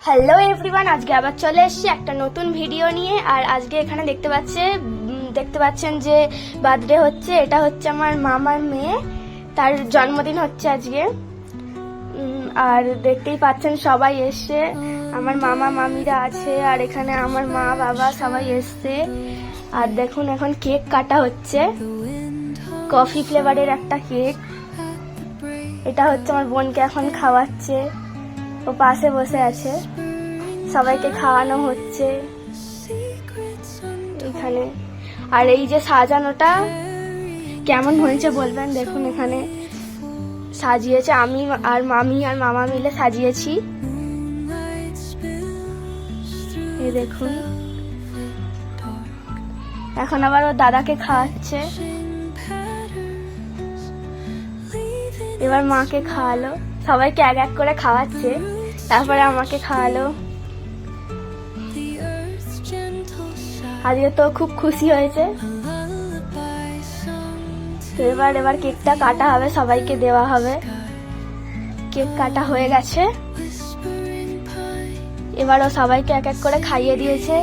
Hello everyone, আজকে আবার চলে এসেছি একটা নতুন ভিডিও নিয়ে। আর আজকে এখানে দেখতে পাচ্ছেন যে বার্থডে হচ্ছে। এটা হচ্ছে আমার মামার মেয়ে, তার জন্মদিন হচ্ছে আজকে। আর দেখতেই পাচ্ছেন সবাই এসছে, আমার মামা মামিরা আছে, আর এখানে আমার মা বাবা সবাই এসছে। আর দেখুন এখন কেক কাটা হচ্ছে, কফি ফ্লেভারের একটা কেক। এটা হচ্ছে আমার বোনকে এখন খাওয়াচ্ছে, ও পাশে বসে আছে, সবাইকে খাওয়ানো হচ্ছে এখানে। আর এই যে সাজানোটা কেমন হয়েছে বলবেন। দেখুন এখানে সাজিয়েছে, আমি আর মামি আর মামা মিলে সাজিয়েছি। এই দেখুন এখন আবার ও দাদাকে খাওয়াচ্ছে, এবার মাকে খাওয়ালো, সবাইকে এক এক করে খাওয়াচ্ছে, তারপরে আমাকে খাওয়ালো। আজকে তো খুব খুশি হয়েছে। তো এবার কেকটা কাটা হবে, সবাইকে দেওয়া হবে। কেক কাটা হয়ে গেছে, এবারও সবাইকে এক এক করে খাইয়ে দিয়েছে।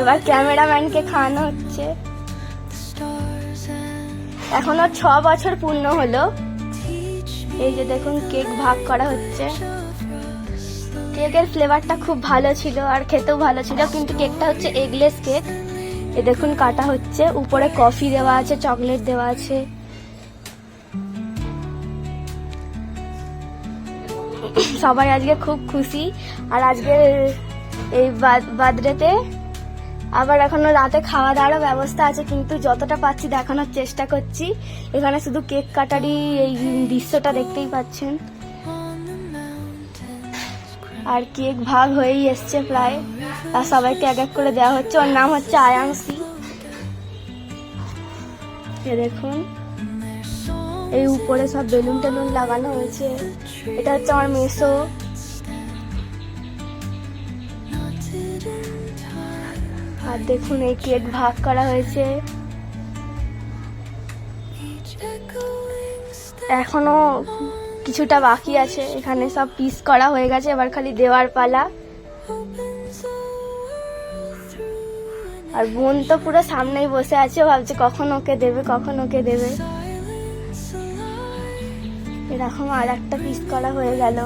এবার ক্যামেরাম্যানকে খাওয়ানো হচ্ছে। এখনো 6 বছর পূর্ণ হলো। এই যে দেখুন কেক ভাগ করা হচ্ছে। কেকের ফ্লেভারটা খুব ভালো ছিল আর খেতেও ভালো ছিল, কিন্তু কেকটা হচ্ছে এগলেস কেক। এ দেখুন কাটা হচ্ছে, উপরে কফি দেওয়া আছে, চকলেট দেওয়া আছে। সবাই আজকে খুব খুশি। আর আজকে এই বার্থডেতে আবার এখনো রাতে খাওয়া দাওয়ার ব্যবস্থা আছে, কিন্তু যতটা পাচ্ছি দেখানোর চেষ্টা করছি। এখানে শুধু কেক কাটারই এই দৃশ্যটা দেখতেই পাচ্ছেন। আর কেক ভাগ হয়েই এসছে প্রায়, আর সবাইকে এক এক করে দেওয়া হচ্ছে। ওর নাম হচ্ছে আয়াংসি। দেখুন এই উপরে সব বেলুন টেলুন লাগানো হয়েছে। এটা হচ্ছে আমার মেসো। আর দেখুন এই কেক ভাগ করা হয়েছে, এখনো কিছুটা বাকি আছে। এখানে সব পিস করা হয়ে গেছে, এবার খালি দেওয়ার পালা। আর বোন তো পুরো সামনেই বসে আছে, ভাবছে কখন ওকে দেবে। এরকম আর একটা পিস করা হয়ে গেল।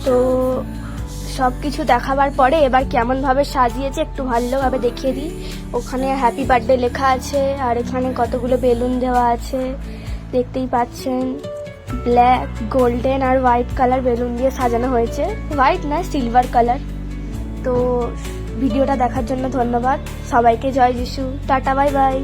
তো সবকিছু দেখাবার পরে এবার কেমন ভাবে সাজিয়েছে একটু ভালোভাবে দেখিয়ে দিই। ওখানে হ্যাপি বার্থডে লেখা আছে, আর এখানে কতগুলো বেলুন দেওয়া আছে দেখতেই পাচ্ছেন। ব্ল্যাক, গোল্ডেন আর হোয়াইট কালার বেলুন দিয়ে সাজানো হয়েছে, হোয়াইট না সিলভার কালার। তো ভিডিওটা দেখার জন্য ধন্যবাদ সবাইকে। জয় যিশু, টাটা, বাই বাই।